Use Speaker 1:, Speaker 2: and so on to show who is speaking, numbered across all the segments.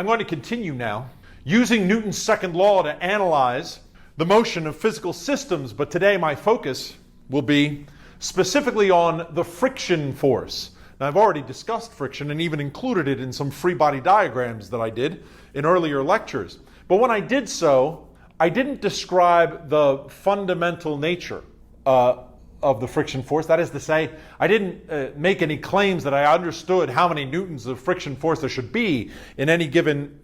Speaker 1: I'm going to continue now using Newton's second law to analyze the motion of physical systems, but today my focus will be specifically on the friction force. Now, I've already discussed friction and even included it in some free body diagrams that I did in earlier lectures. But when I did so, I didn't describe the fundamental nature of the friction force. That is to say, I didn't make any claims that I understood how many newtons of friction force there should be in any given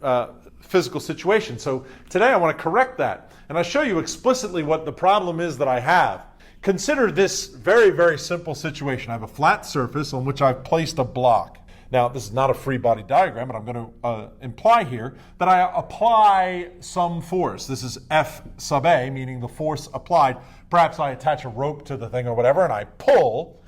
Speaker 1: physical situation. So today I want to correct that, and I'll show you explicitly what the problem is that I have. Consider this very, very simple situation. I have a flat surface on which I've placed a block. Now, this is not a free body diagram, but I'm going to imply here that I apply some force. This is F sub A, meaning the force applied. Perhaps I attach a rope to the thing or whatever, and I pull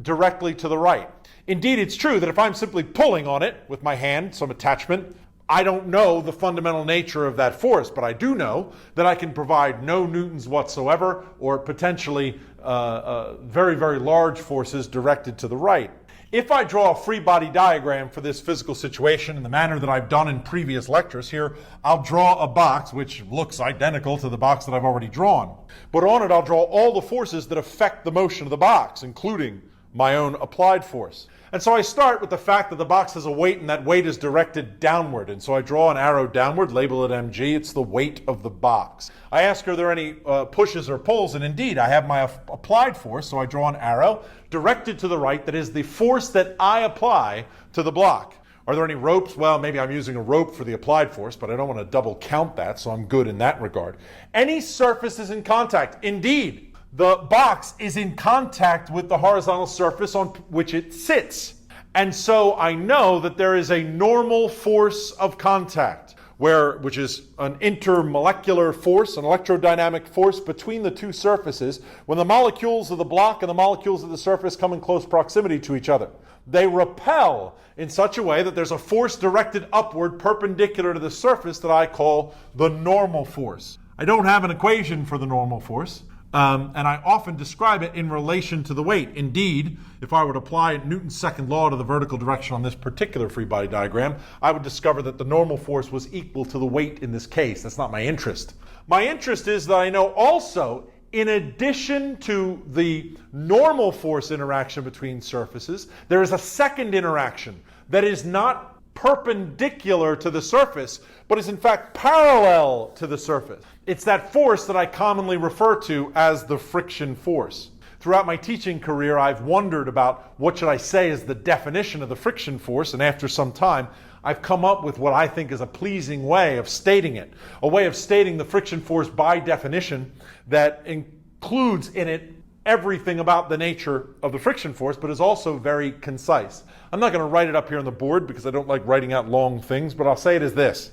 Speaker 1: directly to the right. Indeed, it's true that if I'm simply pulling on it with my hand, some attachment, I don't know the fundamental nature of that force, but I do know that I can provide no newtons whatsoever, or potentially very, very large forces directed to the right. If I draw a free body diagram for this physical situation in the manner that I've done in previous lectures, here I'll draw a box which looks identical to the box that I've already drawn. But on it I'll draw all the forces that affect the motion of the box, including my own applied force. And so I start with the fact that the box has a weight, and that weight is directed downward. And so I draw an arrow downward, label it mg. It's the weight of the box. I ask, are there any pushes or pulls? And indeed, I have my applied force, so I draw an arrow directed to the right that is the force that I apply to the block. Are there any ropes? Well, maybe I'm using a rope for the applied force, but I don't want to double count that, so I'm good in that regard. Any surface is in contact. Indeed, the box is in contact with the horizontal surface on which it sits. And so I know that there is a normal force of contact, which is an intermolecular force, an electrodynamic force between the two surfaces when the molecules of the block and the molecules of the surface come in close proximity to each other. They repel in such a way that there's a force directed upward perpendicular to the surface that I call the normal force. I don't have an equation for the normal force. And I often describe it in relation to the weight. Indeed, if I would apply Newton's second law to the vertical direction on this particular free body diagram, I would discover that the normal force was equal to the weight in this case. That's not my interest. My interest is that I know also, in addition to the normal force interaction between surfaces, there is a second interaction that is not perpendicular to the surface, but is in fact parallel to the surface. It's that force that I commonly refer to as the friction force. Throughout my teaching career, I've wondered about what should I say is the definition of the friction force, and after some time, I've come up with what I think is a pleasing way of stating it, a way of stating the friction force by definition that includes in it everything about the nature of the friction force, but is also very concise. I'm not going to write it up here on the board because I don't like writing out long things, but I'll say it as this.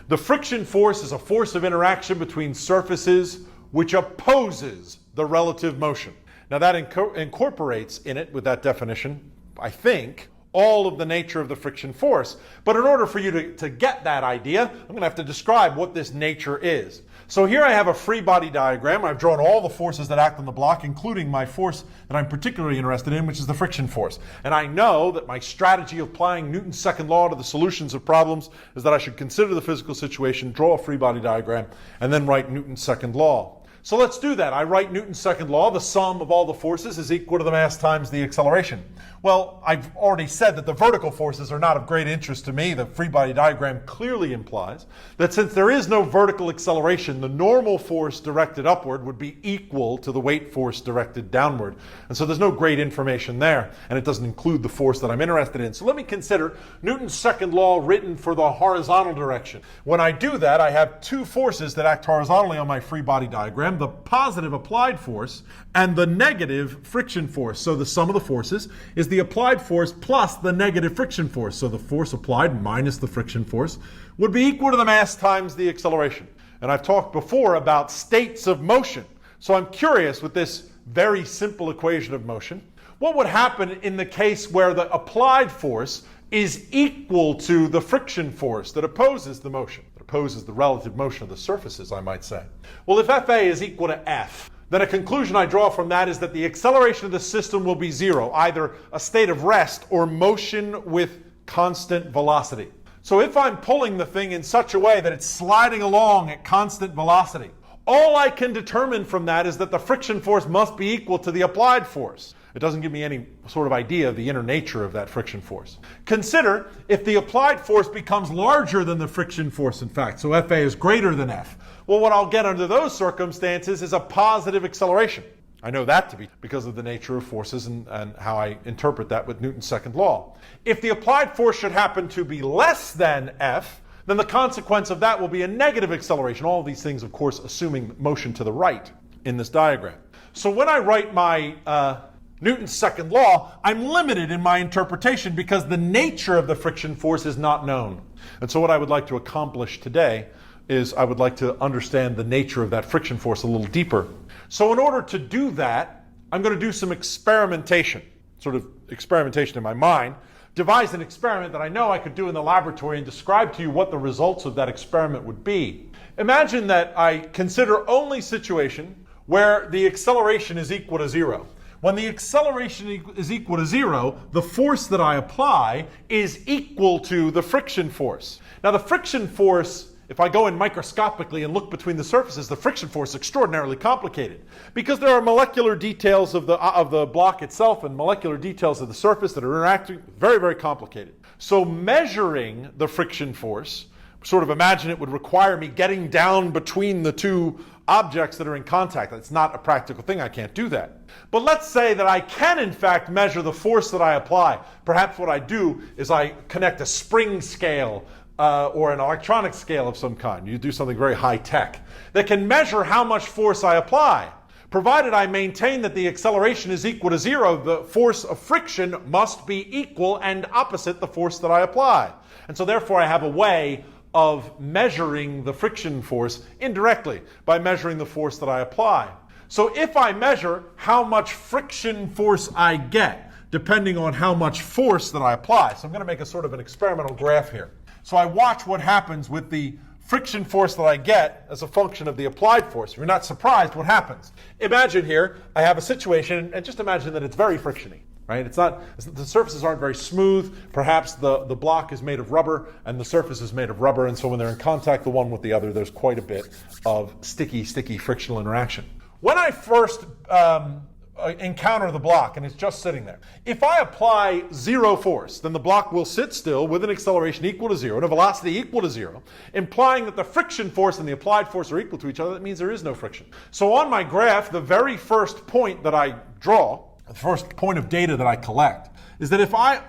Speaker 1: The friction force is a force of interaction between surfaces which opposes the relative motion. Now that incorporates in it, with that definition, I think, all of the nature of the friction force. But in order for you to get that idea, I'm going to have to describe what this nature is. So here I have a free body diagram. I've drawn all the forces that act on the block, including my force that I'm particularly interested in, which is the friction force. And I know that my strategy of applying Newton's second law to the solutions of problems is that I should consider the physical situation, draw a free body diagram, and then write Newton's second law. So let's do that. I write Newton's second law. The sum of all the forces is equal to the mass times the acceleration. Well, I've already said that the vertical forces are not of great interest to me. The free body diagram clearly implies that since there is no vertical acceleration, the normal force directed upward would be equal to the weight force directed downward. And so there's no great information there, and it doesn't include the force that I'm interested in. So let me consider Newton's second law written for the horizontal direction. When I do that, I have two forces that act horizontally on my free body diagram, the positive applied force and the negative friction force. So the sum of the forces is the applied force plus the negative friction force. So the force applied minus the friction force would be equal to the mass times the acceleration. And I've talked before about states of motion. So I'm curious with this very simple equation of motion, what would happen in the case where the applied force is equal to the friction force that opposes the motion, that opposes the relative motion of the surfaces, I might say. Well, if Fa is equal to F, then a conclusion I draw from that is that the acceleration of the system will be zero, either a state of rest or motion with constant velocity. So if I'm pulling the thing in such a way that it's sliding along at constant velocity, all I can determine from that is that the friction force must be equal to the applied force. It doesn't give me any sort of idea of the inner nature of that friction force. Consider if the applied force becomes larger than the friction force, in fact, so Fa is greater than F. Well, what I'll get under those circumstances is a positive acceleration. I know that to be because of the nature of forces and how I interpret that with Newton's second law. If the applied force should happen to be less than F, then the consequence of that will be a negative acceleration. All of these things, of course, assuming motion to the right in this diagram. So when I write my Newton's second law, I'm limited in my interpretation because the nature of the friction force is not known. And so what I would like to accomplish today is I would like to understand the nature of that friction force a little deeper. So in order to do that, I'm going to do some experimentation, sort of experimentation in my mind, devise an experiment that I know I could do in the laboratory and describe to you what the results of that experiment would be. Imagine that I consider only situation where the acceleration is equal to 0. When the acceleration is equal to 0, the force that I apply is equal to the friction force. Now the friction force, if I go in microscopically and look between the surfaces, the friction force is extraordinarily complicated because there are molecular details of the block itself and molecular details of the surface that are interacting. Very, very complicated. So measuring the friction force, sort of imagine it would require me getting down between the two objects that are in contact. That's not a practical thing. I can't do that. But let's say that I can in fact measure the force that I apply. Perhaps what I do is I connect a spring scale or an electronic scale of some kind. You do something very high tech that can measure how much force I apply. Provided I maintain that the acceleration is equal to 0, the force of friction must be equal and opposite the force that I apply. And so therefore I have a way of measuring the friction force indirectly by measuring the force that I apply. So if I measure how much friction force I get, depending on how much force that I apply, so I'm going to make a sort of an experimental graph here. So I watch what happens with the friction force that I get as a function of the applied force. If you're not surprised, what happens? Imagine here, I have a situation, and just imagine that it's very frictiony. Right? The surfaces aren't very smooth. Perhaps the block is made of rubber and the surface is made of rubber, and so when they're in contact the one with the other, there's quite a bit of sticky frictional interaction. When I first encounter the block and it's just sitting there, if I apply 0 force, then the block will sit still with an acceleration equal to 0 and a velocity equal to 0, implying that the friction force and the applied force are equal to each other. That means there is no friction. So on my graph, the very first point that I draw, the first point of data that I collect, is that if I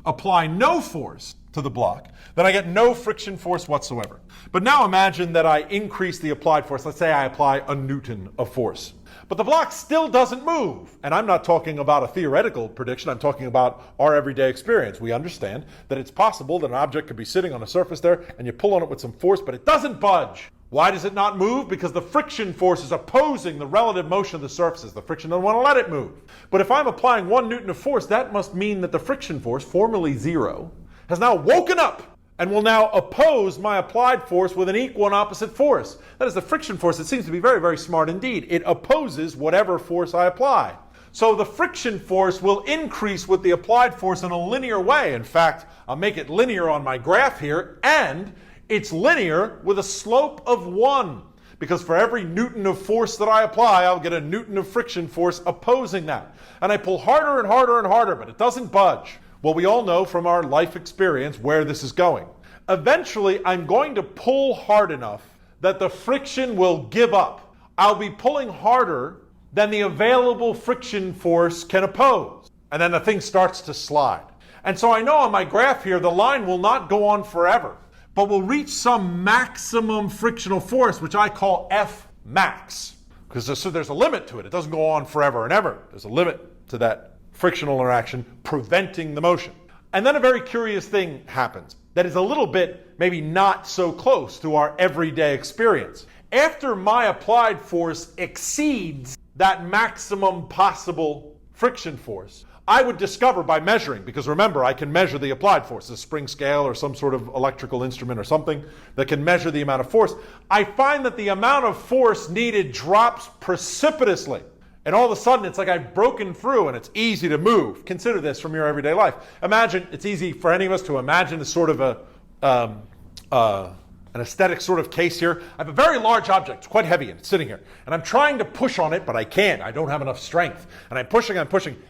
Speaker 1: apply no force to the block, then I get no friction force whatsoever. But now imagine that I increase the applied force. Let's say I apply a Newton of force. But the block still doesn't move. And I'm not talking about a theoretical prediction. I'm talking about our everyday experience. We understand that it's possible that an object could be sitting on a surface there and you pull on it with some force, but it doesn't budge. Why does it not move? Because the friction force is opposing the relative motion of the surfaces. The friction doesn't want to let it move. But if I'm applying 1 Newton of force, that must mean that the friction force, formerly 0, has now woken up and will now oppose my applied force with an equal and opposite force. That is the friction force. It seems to be very, very smart indeed. It opposes whatever force I apply. So the friction force will increase with the applied force in a linear way. In fact, I'll make it linear on my graph here, and it's linear with a slope of 1. Because for every Newton of force that I apply, I'll get a Newton of friction force opposing that. And I pull harder and harder and harder, but it doesn't budge. Well, we all know from our life experience where this is going. Eventually, I'm going to pull hard enough that the friction will give up. I'll be pulling harder than the available friction force can oppose. And then the thing starts to slide. And so I know on my graph here, the line will not go on forever, but will reach some maximum frictional force, which I call F max. Because there's a limit to it. It doesn't go on forever and ever. There's a limit to that frictional interaction preventing the motion. And then a very curious thing happens that is a little bit maybe not so close to our everyday experience. After my applied force exceeds that maximum possible friction force, I would discover by measuring, because remember, I can measure the applied force, a spring scale or some sort of electrical instrument or something that can measure the amount of force. I find that the amount of force needed drops precipitously. And all of a sudden, it's like I've broken through and it's easy to move. Consider this from your everyday life. Imagine, it's easy for any of us to imagine a sort of an aesthetic sort of case here. I have a very large object, it's quite heavy, and it's sitting here. And I'm trying to push on it, but I can't. I don't have enough strength. And I'm pushing.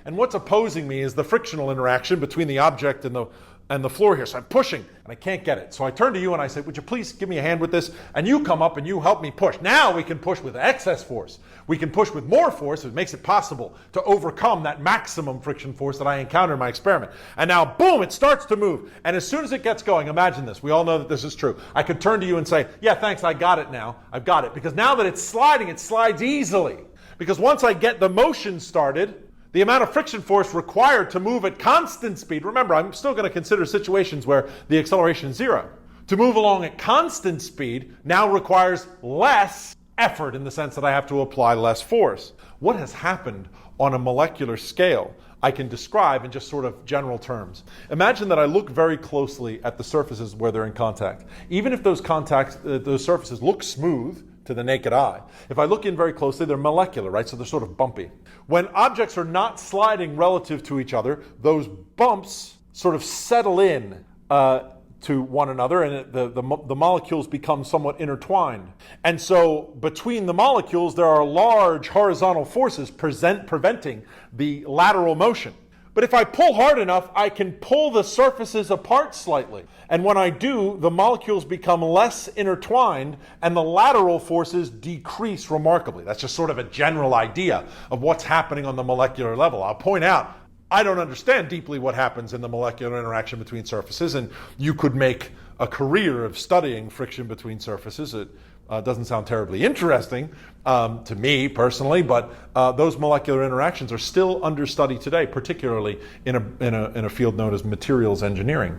Speaker 1: And what's opposing me is the frictional interaction between the object and the floor here. So I'm pushing, and I can't get it. So I turn to you and I say, would you please give me a hand with this? And you come up and you help me push. Now we can push with excess force. We can push with more force. It makes it possible to overcome that maximum friction force that I encounter in my experiment. And now, boom, it starts to move. And as soon as it gets going, imagine this. We all know that this is true. I could turn to you and say, yeah, thanks, I got it now. I've got it. Because now that it's sliding, it slides easily. Because once I get the motion started, the amount of friction force required to move at constant speed, remember, I'm still going to consider situations where the acceleration is zero. To move along at constant speed now requires less effort in the sense that I have to apply less force. What has happened on a molecular scale I can describe in just sort of general terms. Imagine that I look very closely at the surfaces where they're in contact. Even if those surfaces look smooth to the naked eye, if I look in very closely, they're molecular, right? So they're sort of bumpy. When objects are not sliding relative to each other, those bumps sort of settle in to one another, and the molecules become somewhat intertwined. And so between the molecules, there are large horizontal forces preventing the lateral motion. But if I pull hard enough, I can pull the surfaces apart slightly. And when I do, the molecules become less intertwined and the lateral forces decrease remarkably. That's just sort of a general idea of what's happening on the molecular level. I'll point out, I don't understand deeply what happens in the molecular interaction between surfaces, and you could make a career of studying friction between surfaces. It doesn't sound terribly interesting to me personally, but those molecular interactions are still under study today, particularly in a field known as materials engineering.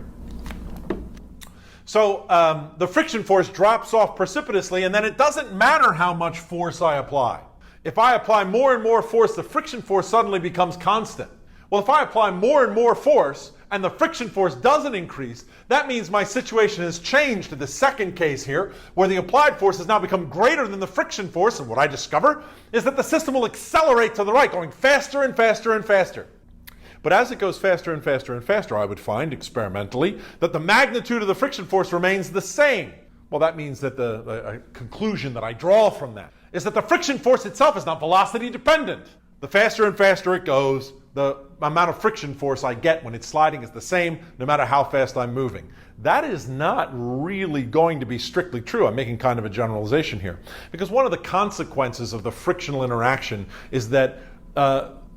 Speaker 1: So the friction force drops off precipitously, and then it doesn't matter how much force I apply. If I apply more and more force, the friction force suddenly becomes constant. Well, if I apply more and more force and the friction force doesn't increase, that means my situation has changed to the second case here, where the applied force has now become greater than the friction force, and what I discover is that the system will accelerate to the right, going faster and faster and faster. But as it goes faster and faster and faster, I would find experimentally that the magnitude of the friction force remains the same. Well, that means that the conclusion that I draw from that is that the friction force itself is not velocity dependent. The faster and faster it goes, the amount of friction force I get when it's sliding is the same no matter how fast I'm moving. That is not really going to be strictly true. I'm making kind of a generalization here. Because one of the consequences of the frictional interaction is that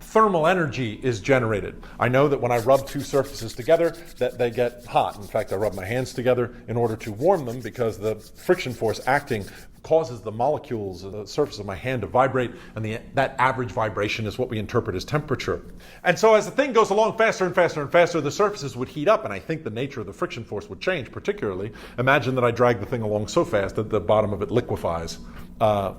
Speaker 1: thermal energy is generated. I know that when I rub two surfaces together, that they get hot. In fact, I rub my hands together in order to warm them because the friction force acting causes the molecules of the surface of my hand to vibrate, and that average vibration is what we interpret as temperature. And so as the thing goes along faster and faster and faster, the surfaces would heat up, and I think the nature of the friction force would change. Particularly, imagine that I drag the thing along so fast that the bottom of it liquefies,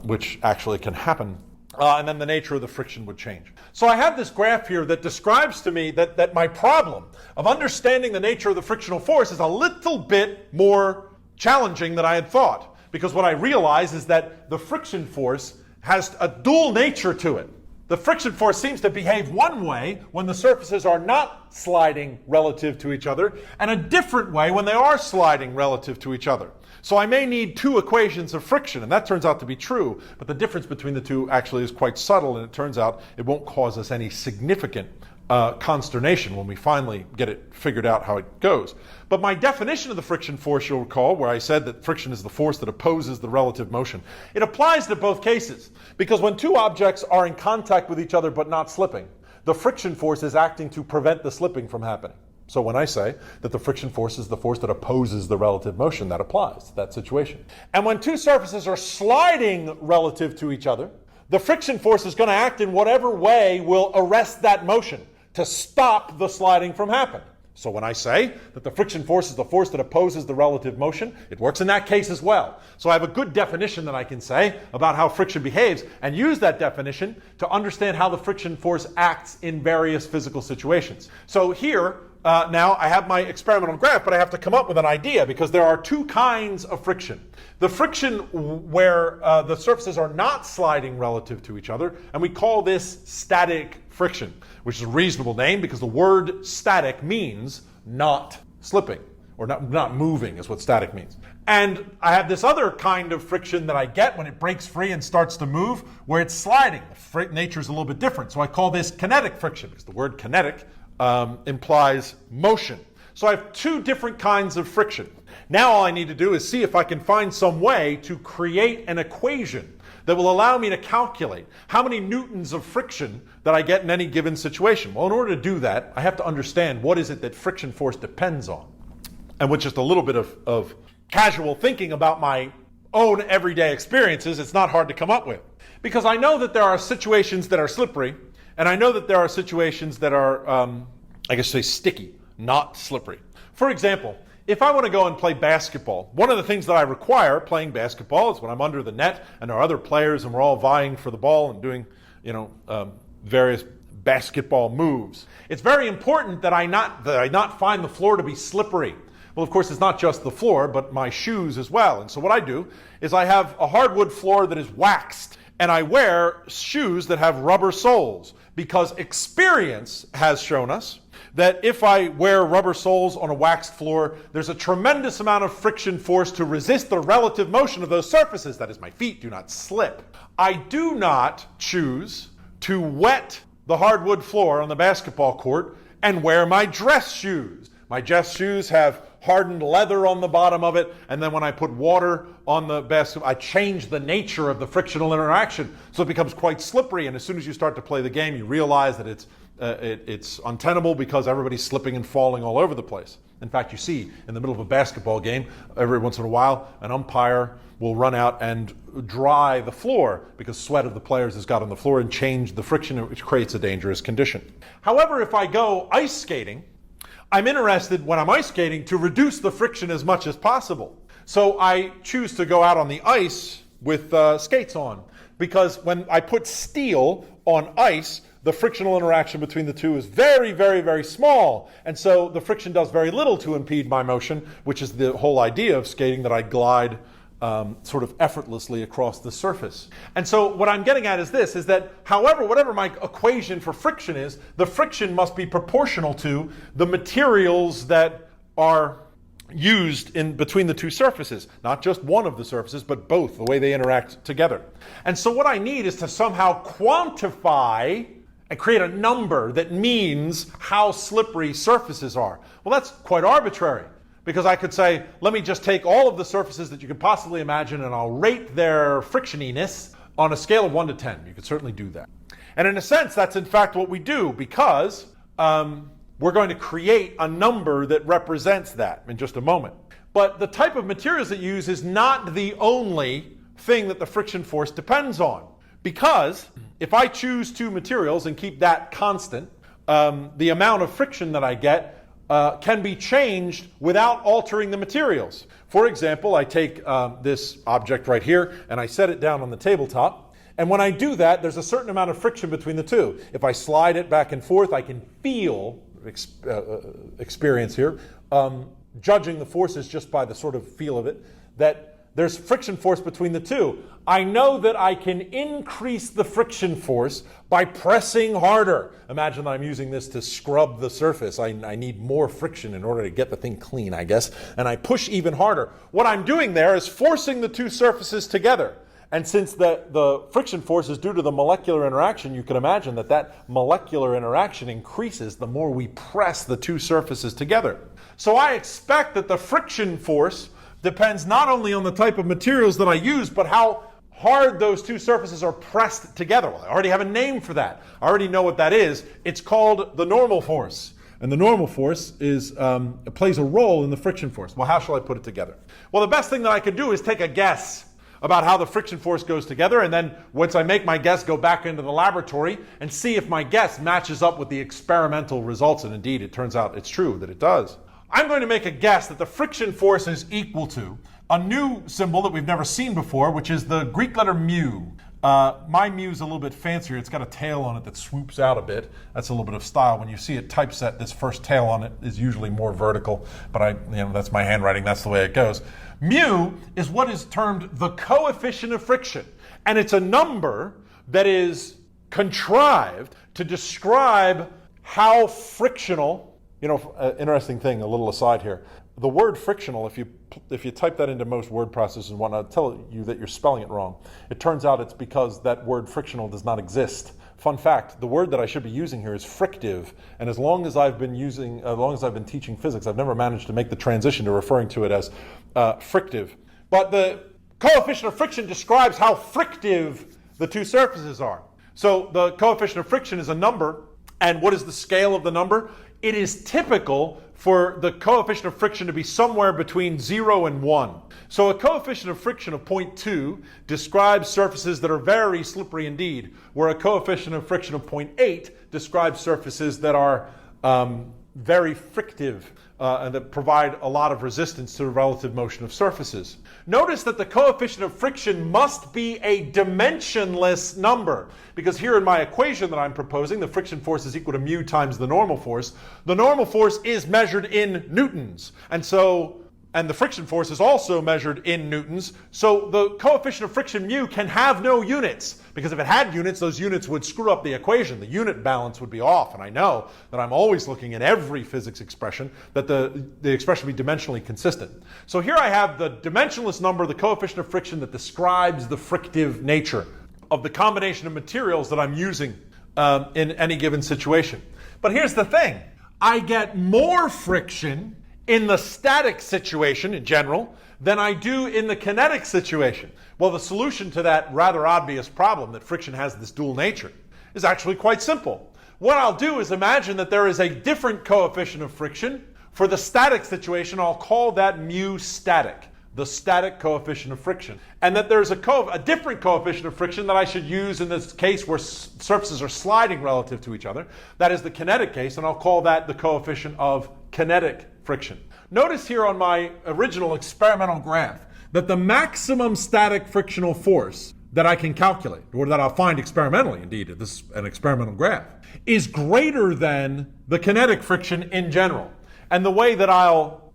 Speaker 1: which actually can happen. And then the nature of the friction would change. So I have this graph here that describes to me that my problem of understanding the nature of the frictional force is a little bit more challenging than I had thought. Because what I realize is that the friction force has a dual nature to it. The friction force seems to behave one way when the surfaces are not sliding relative to each other, and a different way when they are sliding relative to each other. So I may need two equations of friction, and that turns out to be true, but the difference between the two actually is quite subtle, and it turns out it won't cause us any significant consternation when we finally get it figured out how it goes. But my definition of the friction force, you'll recall, where I said that friction is the force that opposes the relative motion, it applies to both cases. Because when two objects are in contact with each other but not slipping, the friction force is acting to prevent the slipping from happening. So when I say that the friction force is the force that opposes the relative motion, that applies to that situation. And when two surfaces are sliding relative to each other, the friction force is going to act in whatever way will arrest that motion to stop the sliding from happening. So when I say that the friction force is the force that opposes the relative motion, it works in that case as well. So I have a good definition that I can say about how friction behaves and use that definition to understand how the friction force acts in various physical situations. So here, now I have my experimental graph, but I have to come up with an idea because there are two kinds of friction. The friction where the surfaces are not sliding relative to each other, and we call this static friction, which is a reasonable name because the word static means not slipping, or not moving is what static means. And I have this other kind of friction that I get when it breaks free and starts to move, where it's sliding. The nature is a little bit different. So I call this kinetic friction, because the word kinetic implies motion. So I have two different kinds of friction. Now all I need to do is see if I can find some way to create an equation that will allow me to calculate how many newtons of friction that I get in any given situation. Well, in order to do that, I have to understand what is it that friction force depends on. And with just a little bit of casual thinking about my own everyday experiences, it's not hard to come up with. Because I know that there are situations that are slippery, and I know that there are situations that are, sticky, not slippery. For example, if I want to go and play basketball, one of the things that I require playing basketball is when I'm under the net and there are other players and we're all vying for the ball and doing, various basketball moves. It's very important that I not find the floor to be slippery. Well, of course, it's not just the floor, but my shoes as well. And so what I do is I have a hardwood floor that is waxed, and I wear shoes that have rubber soles, because experience has shown us that if I wear rubber soles on a waxed floor, there's a tremendous amount of friction force to resist the relative motion of those surfaces. That is, my feet do not slip. I do not choose to wet the hardwood floor on the basketball court and wear my dress shoes. My dress shoes have hardened leather on the bottom of it, and then when I put water on the basket, I change the nature of the frictional interaction so it becomes quite slippery, and as soon as you start to play the game, you realize that it's untenable because everybody's slipping and falling all over the place. In fact, you see in the middle of a basketball game, every once in a while, an umpire will run out and dry the floor because sweat of the players has got on the floor and changed the friction, which creates a dangerous condition. However, if I go ice skating, I'm interested when I'm ice skating to reduce the friction as much as possible. So I choose to go out on the ice with skates on, because when I put steel on ice, the frictional interaction between the two is very, very, very small. And so the friction does very little to impede my motion, which is the whole idea of skating, that I glide sort of effortlessly across the surface. And so what I'm getting at is this, is that whatever my equation for friction is, the friction must be proportional to the materials that are used in between the two surfaces. Not just one of the surfaces, but both, the way they interact together. And so what I need is to somehow quantify and create a number that means how slippery surfaces are. Well, that's quite arbitrary. Because I could say, let me just take all of the surfaces that you could possibly imagine and I'll rate their frictioniness on a scale of 1 to 10. You could certainly do that. And in a sense, that's in fact what we do, because we're going to create a number that represents that in just a moment. But the type of materials that you use is not the only thing that the friction force depends on. Because if I choose two materials and keep that constant, the amount of friction that I get can be changed without altering the materials. For example, I take this object right here and I set it down on the tabletop. And when I do that, there's a certain amount of friction between the two. If I slide it back and forth, I can feel, experience here, judging the forces just by the sort of feel of it, that there's friction force between the two. I know that I can increase the friction force by pressing harder. Imagine that I'm using this to scrub the surface. I need more friction in order to get the thing clean, I guess. And I push even harder. What I'm doing there is forcing the two surfaces together. And since the friction force is due to the molecular interaction, you can imagine that molecular interaction increases the more we press the two surfaces together. So I expect that the friction force depends not only on the type of materials that I use, but how hard those two surfaces are pressed together. Well, I already have a name for that. I already know what that is. It's called the normal force. And the normal force plays a role in the friction force. Well, how shall I put it together? Well, the best thing that I could do is take a guess about how the friction force goes together, and then once I make my guess, go back into the laboratory and see if my guess matches up with the experimental results. And indeed, it turns out it's true that it does. I'm going to make a guess that the friction force is equal to a new symbol that we've never seen before, which is the Greek letter mu. My mu is a little bit fancier. It's got a tail on it that swoops out a bit. That's a little bit of style. When you see it typeset, this first tail on it is usually more vertical, but that's my handwriting. That's the way it goes. Mu is what is termed the coefficient of friction, and it's a number that is contrived to describe how frictional, interesting thing, a little aside here. The word frictional, if you type that into most word processors and whatnot, tell you that you're spelling it wrong. It turns out it's because that word frictional does not exist. Fun fact, the word that I should be using here is frictive, and as long as I've been teaching physics, I've never managed to make the transition to referring to it as frictive. But the coefficient of friction describes how frictive the two surfaces are. So the coefficient of friction is a number, and what is the scale of the number? It is typical for the coefficient of friction to be somewhere between 0 and 1. So a coefficient of friction of 0.2 describes surfaces that are very slippery indeed, where a coefficient of friction of 0.8 describes surfaces that are very frictive and that provide a lot of resistance to the relative motion of surfaces. Notice that the coefficient of friction must be a dimensionless number, because here in my equation that I'm proposing, the friction force is equal to mu times the normal force. The normal force is measured in newtons, and the friction force is also measured in newtons. So the coefficient of friction mu can have no units, because if it had units, those units would screw up the equation. The unit balance would be off, and I know that I'm always looking at every physics expression that the expression be dimensionally consistent. So here I have the dimensionless number, the coefficient of friction that describes the frictive nature of the combination of materials that I'm using in any given situation. But here's the thing. I get more friction in the static situation in general than I do in the kinetic situation. Well, the solution to that rather obvious problem that friction has this dual nature is actually quite simple. What I'll do is imagine that there is a different coefficient of friction. For the static situation, I'll call that mu static, the static coefficient of friction. And that there's a different coefficient of friction that I should use in this case where surfaces are sliding relative to each other. That is the kinetic case, and I'll call that the coefficient of kinetic friction. Notice here on my original experimental graph that the maximum static frictional force that I can calculate, or that I'll find experimentally, indeed, this is an experimental graph, is greater than the kinetic friction in general. And the way that I'll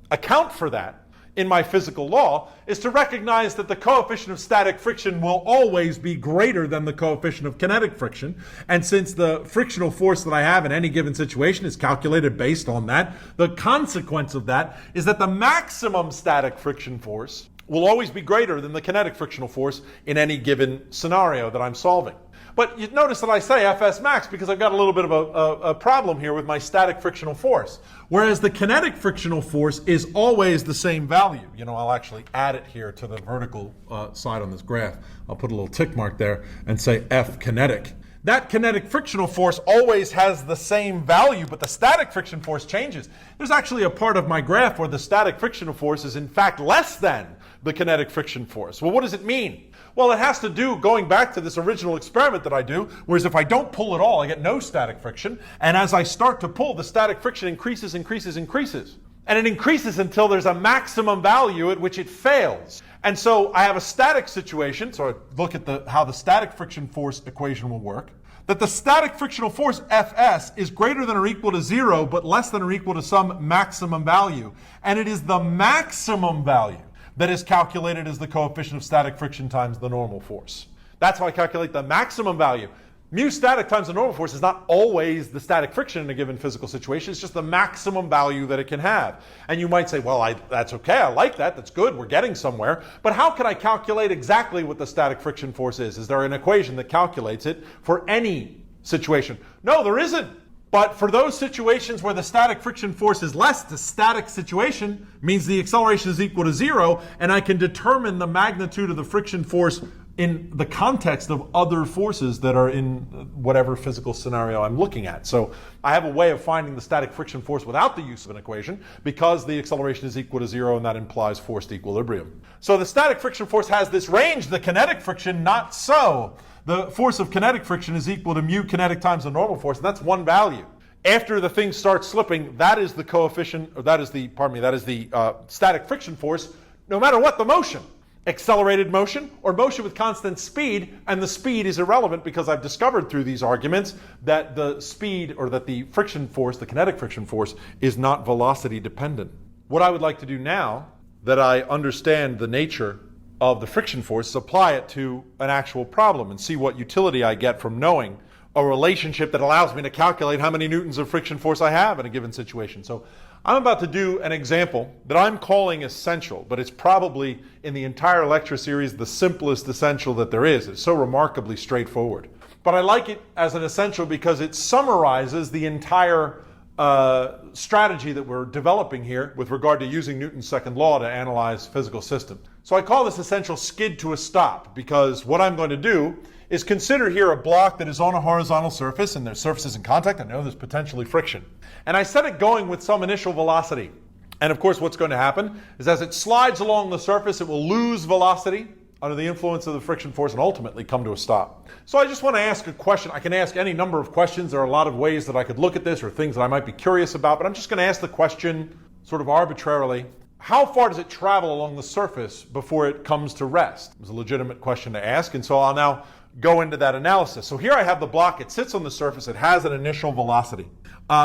Speaker 1: account for that in my physical law is to recognize that the coefficient of static friction will always be greater than the coefficient of kinetic friction. And since the frictional force that I have in any given situation is calculated based on that, the consequence of that is that the maximum static friction force will always be greater than the kinetic frictional force in any given scenario that I'm solving. But you notice that I say Fs max because I've got a little bit of a problem here with my static frictional force. Whereas the kinetic frictional force is always the same value. I'll actually add it here to the vertical side on this graph. I'll put a little tick mark there and say F kinetic. That kinetic frictional force always has the same value, but the static friction force changes. There's actually a part of my graph where the static frictional force is in fact less than the kinetic friction force. Well, what does it mean? Well, it has to do, going back to this original experiment that I do, whereas if I don't pull at all, I get no static friction. And as I start to pull, the static friction increases. And it increases until there's a maximum value at which it fails. And so I have a static situation, so I look at how the static friction force equation will work, that the static frictional force Fs is greater than or equal to 0, but less than or equal to some maximum value. And it is the maximum value that is calculated as the coefficient of static friction times the normal force. That's how I calculate the maximum value. Mu static times the normal force is not always the static friction in a given physical situation. It's just the maximum value that it can have. And you might say, well, that's okay. I like that. That's good. We're getting somewhere. But how can I calculate exactly what the static friction force is? Is there an equation that calculates it for any situation? No, there isn't. But for those situations where the static friction force is less, the static situation means the acceleration is equal to 0, and I can determine the magnitude of the friction force in the context of other forces that are in whatever physical scenario I'm looking at. So I have a way of finding the static friction force without the use of an equation because the acceleration is equal to 0, and that implies forced equilibrium. So the static friction force has this range, the kinetic friction not so. The force of kinetic friction is equal to mu kinetic times the normal force, and that's one value. After the thing starts slipping, that is the coefficient, or that is the static friction force, no matter what the motion. accelerated motion or motion with constant speed, and the speed is irrelevant because I've discovered through these arguments that the speed or that the friction force, the kinetic friction force, is not velocity dependent. What I would like to do now that I understand the nature of the friction force is apply it to an actual problem and see what utility I get from knowing a relationship that allows me to calculate how many newtons of friction force I have in a given situation. So I'm about to do an example that I'm calling essential, but it's probably in the entire lecture series the simplest essential that there is. It's so remarkably straightforward. But I like it as an essential because it summarizes the entire strategy that we're developing here with regard to using Newton's second law to analyze physical systems. So I call this essential skid to a stop because what I'm going to do is consider here a block that is on a horizontal surface and there's surfaces in contact. I know there's potentially friction. And I set it going with some initial velocity. And of course what's going to happen is as it slides along the surface, it will lose velocity under the influence of the friction force and ultimately come to a stop. So I just want to ask a question. I can ask any number of questions. There are a lot of ways that I could look at this or things that I might be curious about, but I'm just going to ask the question sort of arbitrarily. How far does it travel along the surface before it comes to rest? It was a legitimate question to ask, and so I'll now go into that analysis. So here I have the block. It sits on the surface. It has an initial velocity.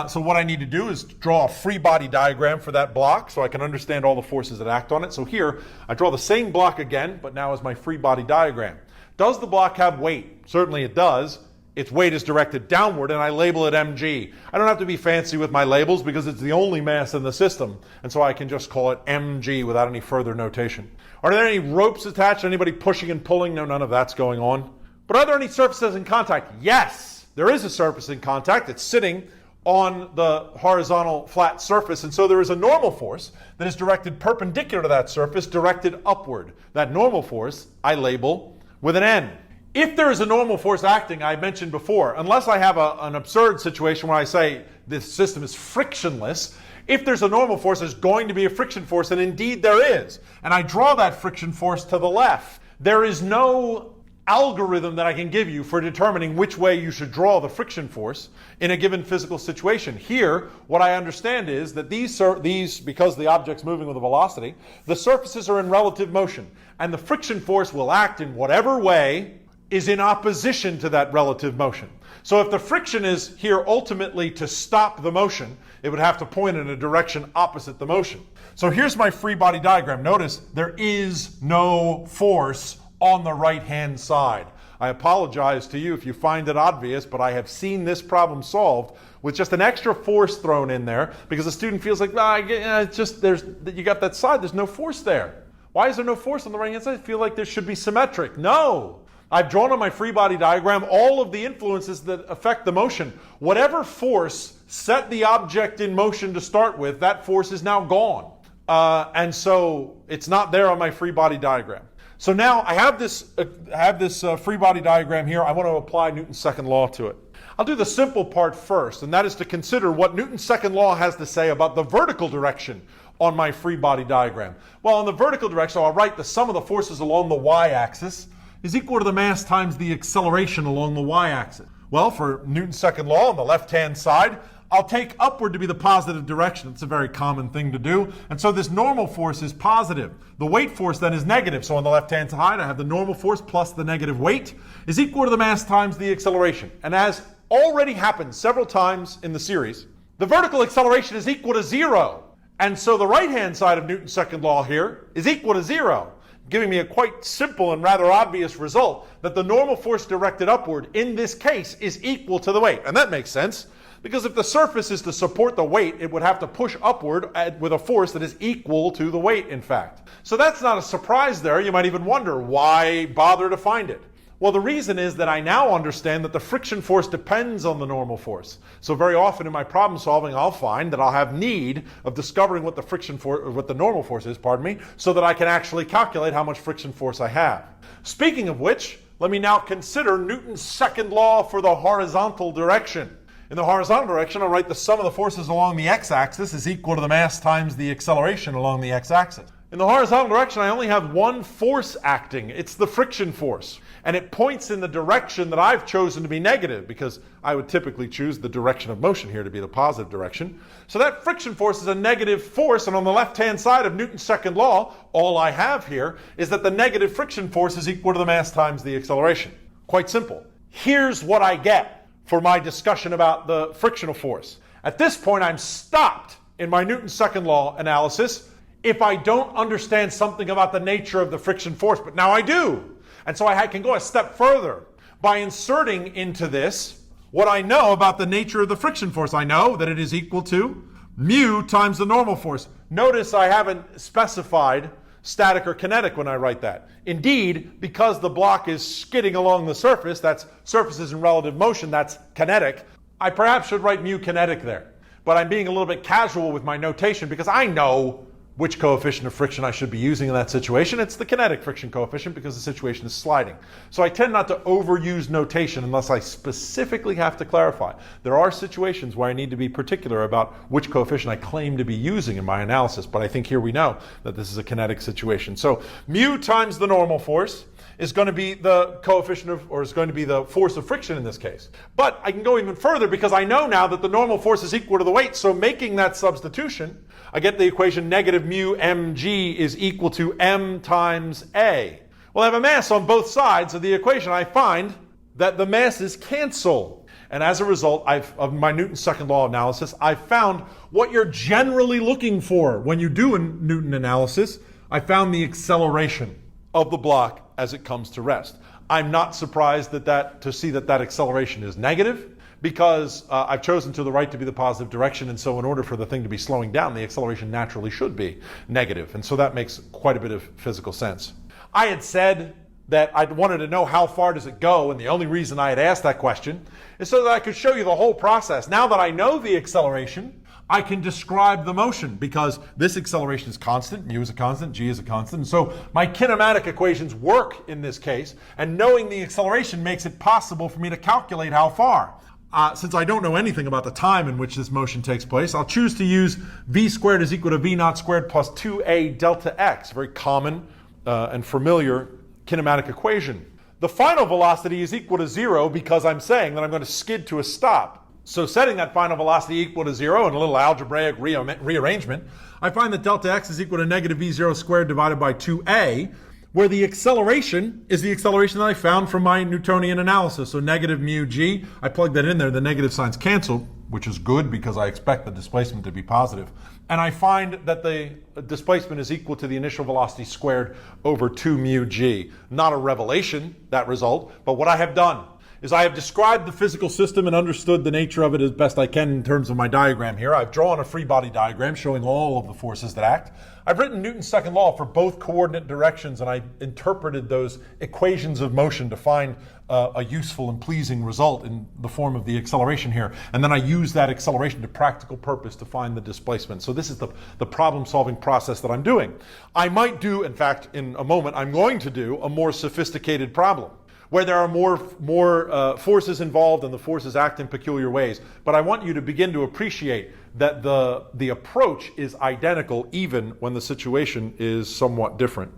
Speaker 1: So what I need to do is draw a free body diagram for that block so I can understand all the forces that act on it. So here I draw the same block again, but now as my free body diagram. Does the block have weight? Certainly it does. Its weight is directed downward and I label it mg. I don't have to be fancy with my labels because it's the only mass in the system, and so I can just call it mg without any further notation. Are there any ropes attached? Anybody pushing and pulling? No, none of that's going on. But are there any surfaces in contact? Yes, there is a surface in contact. It's sitting on the horizontal flat surface, and so there is a normal force that is directed perpendicular to that surface, directed upward. That normal force I label with an N. If there is a normal force acting, I mentioned before, unless I have an absurd situation where I say this system is frictionless, if there's a normal force, there's going to be a friction force, and indeed there is. And I draw that friction force to the left. There is no algorithm that I can give you for determining which way you should draw the friction force in a given physical situation. Here, what I understand is that these, because the object's moving with a velocity, the surfaces are in relative motion, and the friction force will act in whatever way is in opposition to that relative motion. So if the friction is here ultimately to stop the motion, it would have to point in a direction opposite the motion. So here's my free body diagram. Notice there is no force on the right-hand side. I apologize to you if you find it obvious, but I have seen this problem solved with just an extra force thrown in there because the student feels like, it's just you got that side, there's no force there. Why is there no force on the right-hand side? I feel like there should be symmetric. No! I've drawn on my free body diagram all of the influences that affect the motion. Whatever force set the object in motion to start with, that force is now gone. And so it's not there on my free body diagram. So now I have this free body diagram here. I want to apply Newton's second law to it. I'll do the simple part first, and that is to consider what Newton's second law has to say about the vertical direction on my free body diagram. Well, in the vertical direction, I'll write the sum of the forces along the y-axis is equal to the mass times the acceleration along the y-axis. Well, for Newton's second law on the left-hand side, I'll take upward to be the positive direction. It's a very common thing to do. And so this normal force is positive. The weight force then is negative. So on the left-hand side, I have the normal force plus the negative weight is equal to the mass times the acceleration. And as already happened several times in the series, the vertical acceleration is equal to 0. And so the right-hand side of Newton's second law here is equal to 0, giving me a quite simple and rather obvious result that the normal force directed upward in this case is equal to the weight. And that makes sense. Because if the surface is to support the weight, it would have to push upward with a force that is equal to the weight, in fact. So that's not a surprise there. You might even wonder, why bother to find it? Well, the reason is that I now understand that the friction force depends on the normal force. So very often in my problem solving, I'll find that I'll have need of discovering what the friction force, or what the normal force is, so that I can actually calculate how much friction force I have. Speaking of which, let me now consider Newton's second law for the horizontal direction. In the horizontal direction, I'll write the sum of the forces along the x-axis is equal to the mass times the acceleration along the x-axis. In the horizontal direction, I only have one force acting. It's the friction force. And it points in the direction that I've chosen to be negative, because I would typically choose the direction of motion here to be the positive direction. So that friction force is a negative force, and on the left-hand side of Newton's second law, all I have here is that the negative friction force is equal to the mass times the acceleration. Quite simple. Here's what I get for my discussion about the frictional force. At this point, I'm stopped in my Newton's second law analysis if I don't understand something about the nature of the friction force, but now I do. And so I can go a step further by inserting into this what I know about the nature of the friction force. I know that it is equal to mu times the normal force. Notice I haven't specified static or kinetic when I write that. Indeed, because the block is skidding along the surface, that's surfaces in relative motion, that's kinetic, I perhaps should write mu kinetic there. But I'm being a little bit casual with my notation because I know which coefficient of friction I should be using in that situation. It's the kinetic friction coefficient because the situation is sliding. So I tend not to overuse notation unless I specifically have to clarify. There are situations where I need to be particular about which coefficient I claim to be using in my analysis, but I think here we know that this is a kinetic situation. So mu times the normal force is going to be the coefficient of, or is going to be the force of friction in this case. But I can go even further because I know now that the normal force is equal to the weight, so making that substitution, I get the equation negative mu mg is equal to m times a. Well, I have a mass on both sides of the equation. I find that the masses cancel. And as a result of my Newton's second law analysis, I've found what you're generally looking for when you do a Newton analysis. I found the acceleration of the block as it comes to rest. I'm not surprised to see that acceleration is negative, because I've chosen to the right to be the positive direction, and so in order for the thing to be slowing down, the acceleration naturally should be negative, and so that makes quite a bit of physical sense. I had said that I wanted to know how far does it go, and the only reason I had asked that question is so that I could show you the whole process. Now that I know the acceleration, I can describe the motion, because this acceleration is constant, mu is a constant, g is a constant, and so my kinematic equations work in this case, and knowing the acceleration makes it possible for me to calculate how far. Since I don't know anything about the time in which this motion takes place, I'll choose to use v squared is equal to v naught squared plus 2a delta x, a very common and familiar kinematic equation. The final velocity is equal to 0 because I'm saying that I'm going to skid to a stop. So setting that final velocity equal to 0 in a little algebraic rearrangement, I find that delta x is equal to negative v0 squared divided by 2a, where the acceleration is the acceleration that I found from my Newtonian analysis. So negative mu g, I plug that in there, the negative signs cancel, which is good because I expect the displacement to be positive. And I find that the displacement is equal to the initial velocity squared over 2 mu g. Not a revelation, that result, but what I have done is I have described the physical system and understood the nature of it as best I can in terms of my diagram here. I've drawn a free body diagram showing all of the forces that act. I've written Newton's second law for both coordinate directions, and I interpreted those equations of motion to find a useful and pleasing result in the form of the acceleration here. And then I use that acceleration to practical purpose to find the displacement. So this is the problem-solving process that I'm doing. I might do, in fact, in a moment, I'm going to do a more sophisticated problem, where there are more forces involved and the forces act in peculiar ways. But I want you to begin to appreciate that the approach is identical even when the situation is somewhat different.